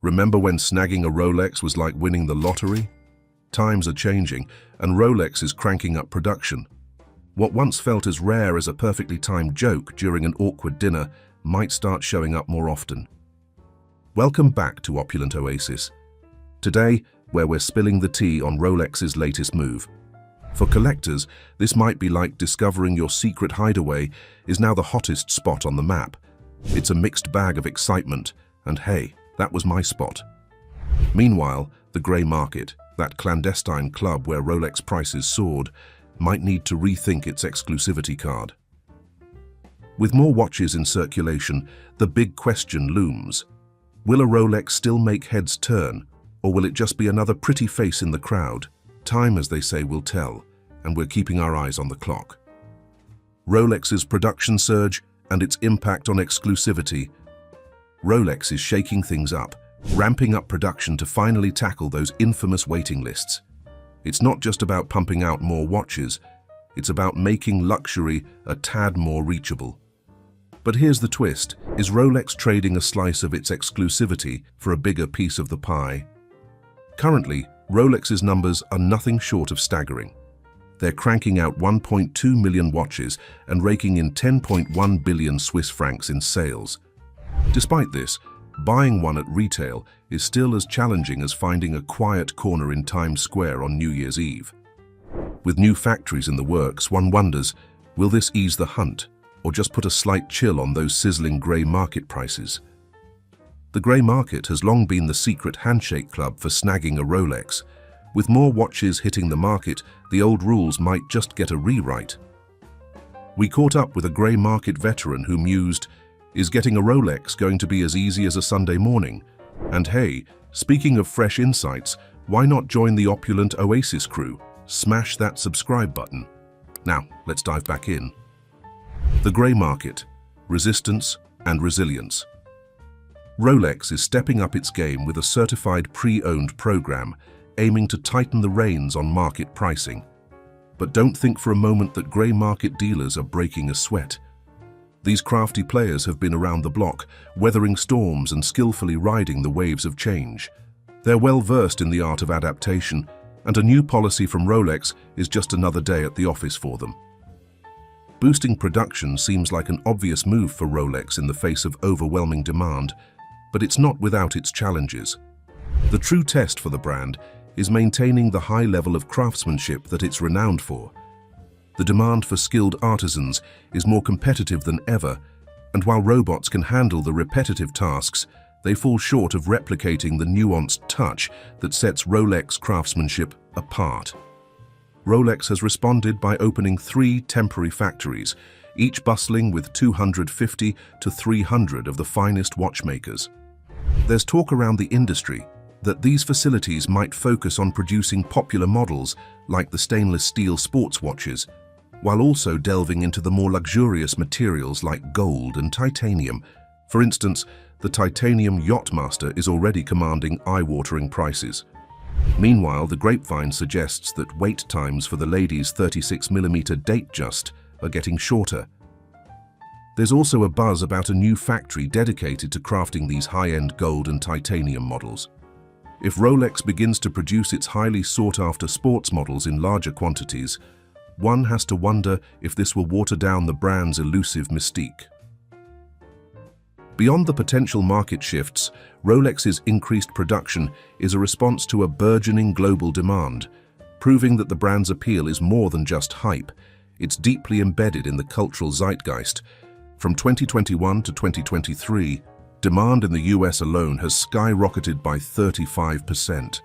Remember when snagging a Rolex was like winning the lottery? Times are changing, and Rolex is cranking up production. What once felt as rare as a perfectly timed joke during an awkward dinner might start showing up more often. Welcome back to Opulent Oasis. Today, where we're spilling the tea on Rolex's latest move. For collectors, this might be like discovering your secret hideaway is now the hottest spot on the map. It's a mixed bag of excitement, and hey, that was my spot. Meanwhile, the grey market, that clandestine club where Rolex prices soared, might need to rethink its exclusivity card. With more watches in circulation, the big question looms. Will a Rolex still make heads turn, or will it just be another pretty face in the crowd? Time, as they say, will tell, and we're keeping our eyes on the clock. Rolex's production surge and its impact on exclusivity. Rolex is shaking things up, ramping up production to finally tackle those infamous waiting lists. It's not just about pumping out more watches, it's about making luxury a tad more reachable. But here's the twist, is Rolex trading a slice of its exclusivity for a bigger piece of the pie? Currently, Rolex's numbers are nothing short of staggering. They're cranking out 1.2 million watches and raking in 10.1 billion Swiss francs in sales. Despite this, buying one at retail is still as challenging as finding a quiet corner in Times Square on New Year's Eve. With new factories in the works, one wonders, will this ease the hunt, or just put a slight chill on those sizzling grey market prices? The grey market has long been the secret handshake club for snagging a Rolex. With more watches hitting the market, the old rules might just get a rewrite. We caught up with a grey market veteran who mused, is getting a Rolex going to be as easy as a Sunday morning? And hey, speaking of fresh insights, why not join the Opulent Oasis crew? Smash that subscribe button. Now, let's dive back in. The grey market, resistance and resilience. Rolex is stepping up its game with a certified pre-owned program, aiming to tighten the reins on market pricing. But don't think for a moment that grey market dealers are breaking a sweat. These crafty players have been around the block, weathering storms and skillfully riding the waves of change. They're well versed in the art of adaptation, and a new policy from Rolex is just another day at the office for them. Boosting production seems like an obvious move for Rolex in the face of overwhelming demand, but it's not without its challenges. The true test for the brand is maintaining the high level of craftsmanship that it's renowned for. The demand for skilled artisans is more competitive than ever, and while robots can handle the repetitive tasks, they fall short of replicating the nuanced touch that sets Rolex craftsmanship apart. Rolex has responded by opening 3 temporary factories, each bustling with 250 to 300 of the finest watchmakers. There's talk around the industry that these facilities might focus on producing popular models like the stainless steel sports watches, while also delving into the more luxurious materials like gold and titanium. For instance, the titanium Yacht-Master is already commanding eye-watering prices. Meanwhile, the grapevine suggests that wait times for the ladies' 36mm Datejust are getting shorter. There's also a buzz about a new factory dedicated to crafting these high-end gold and titanium models. If Rolex begins to produce its highly sought-after sports models in larger quantities, one has to wonder if this will water down the brand's elusive mystique. Beyond the potential market shifts, Rolex's increased production is a response to a burgeoning global demand, proving that the brand's appeal is more than just hype. It's deeply embedded in the cultural zeitgeist. From 2021 to 2023, demand in the US alone has skyrocketed by 35%.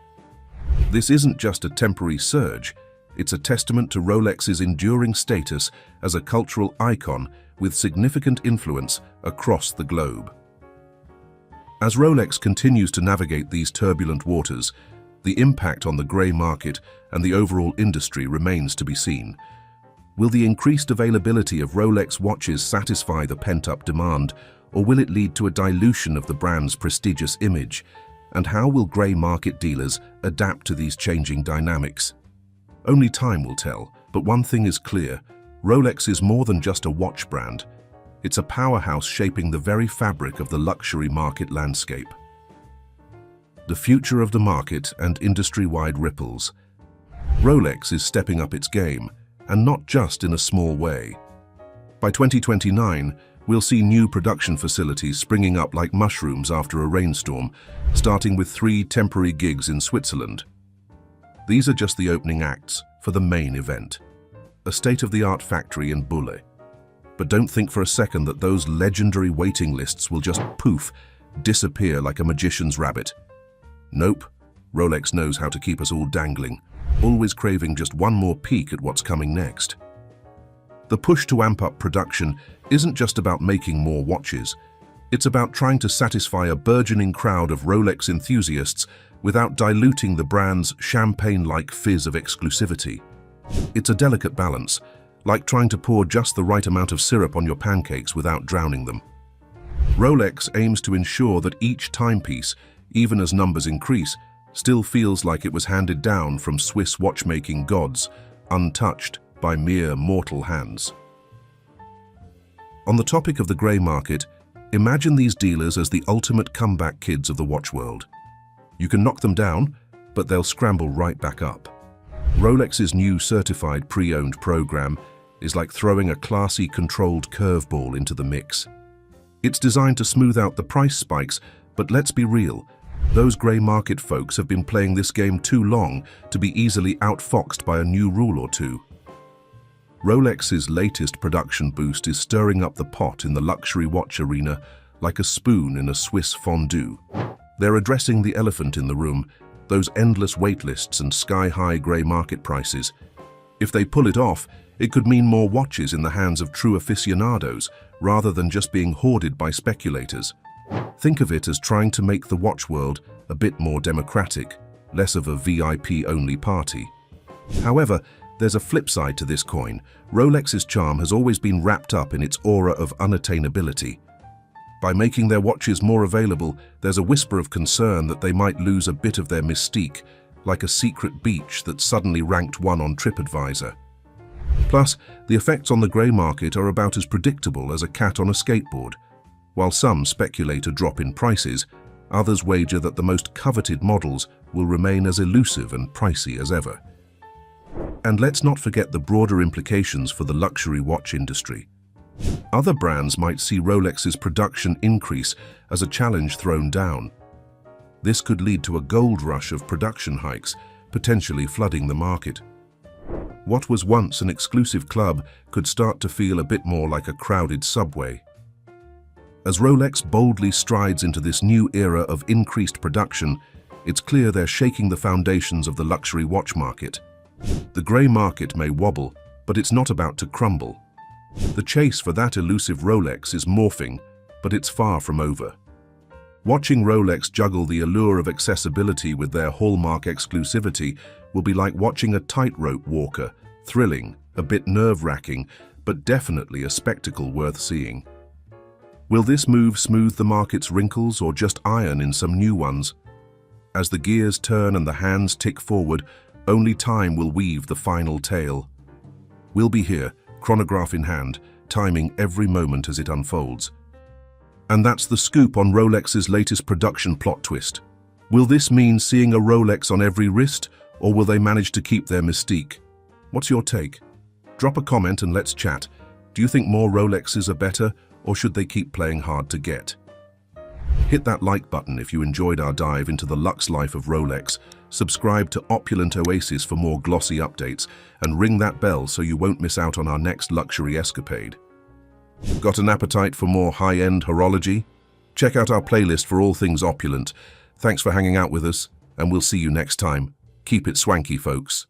This isn't just a temporary surge, it's a testament to Rolex's enduring status as a cultural icon with significant influence across the globe. As Rolex continues to navigate these turbulent waters, the impact on the grey market and the overall industry remains to be seen. Will the increased availability of Rolex watches satisfy the pent-up demand, or will it lead to a dilution of the brand's prestigious image? And how will grey market dealers adapt to these changing dynamics? Only time will tell, but one thing is clear, Rolex is more than just a watch brand. It's a powerhouse shaping the very fabric of the luxury market landscape. the future of the market and industry-wide ripples. Rolex is stepping up its game, and not just in a small way. By 2029, we'll see new production facilities springing up like mushrooms after a rainstorm, starting with 3 temporary gigs in Switzerland. These are just the opening acts for the main event, a state-of-the-art factory in Bulle. But don't think for a second that those legendary waiting lists will just poof, disappear like a magician's rabbit. Nope, Rolex knows how to keep us all dangling, always craving just one more peek at what's coming next. The push to amp up production isn't just about making more watches. It's about trying to satisfy a burgeoning crowd of Rolex enthusiasts without diluting the brand's champagne-like fizz of exclusivity. It's a delicate balance, like trying to pour just the right amount of syrup on your pancakes without drowning them. Rolex aims to ensure that each timepiece, even as numbers increase, still feels like it was handed down from Swiss watchmaking gods, untouched by mere mortal hands. On the topic of the grey market, imagine these dealers as the ultimate comeback kids of the watch world. You can knock them down, but they'll scramble right back up. Rolex's new certified pre-owned program is like throwing a classy controlled curveball into the mix. It's designed to smooth out the price spikes, but let's be real, those grey market folks have been playing this game too long to be easily outfoxed by a new rule or two. Rolex's latest production boost is stirring up the pot in the luxury watch arena like a spoon in a Swiss fondue. They're addressing the elephant in the room, those endless waitlists and sky-high grey market prices. If they pull it off, it could mean more watches in the hands of true aficionados rather than just being hoarded by speculators. Think of it as trying to make the watch world a bit more democratic, less of a VIP-only party. However, there's a flip side to this coin. Rolex's charm has always been wrapped up in its aura of unattainability. By making their watches more available, there's a whisper of concern that they might lose a bit of their mystique, like a secret beach that suddenly ranked 1 on TripAdvisor. Plus, the effects on the grey market are about as predictable as a cat on a skateboard. While some speculate a drop in prices, others wager that the most coveted models will remain as elusive and pricey as ever. And let's not forget the broader implications for the luxury watch industry. Other brands might see Rolex's production increase as a challenge thrown down. This could lead to a gold rush of production hikes, potentially flooding the market. What was once an exclusive club could start to feel a bit more like a crowded subway. As Rolex boldly strides into this new era of increased production, it's clear they're shaking the foundations of the luxury watch market. The grey market may wobble, but it's not about to crumble. The chase for that elusive Rolex is morphing, but it's far from over. Watching Rolex juggle the allure of accessibility with their hallmark exclusivity will be like watching a tightrope walker, thrilling, a bit nerve-wracking, but definitely a spectacle worth seeing. Will this move smooth the market's wrinkles or just iron in some new ones? As the gears turn and the hands tick forward, only time will weave the final tale. We'll be here, chronograph in hand, timing every moment as it unfolds. And that's the scoop on Rolex's latest production plot twist. Will this mean seeing a Rolex on every wrist, or will they manage to keep their mystique? What's your take? Drop a comment and let's chat. Do you think more Rolexes are better, or should they keep playing hard to get? Hit that like button if you enjoyed our dive into the luxe life of Rolex, subscribe to Opulent Oasis for more glossy updates, and ring that bell so you won't miss out on our next luxury escapade. Got an appetite for more high-end horology? Check out our playlist for all things Opulent. Thanks for hanging out with us, and we'll see you next time. Keep it swanky, folks.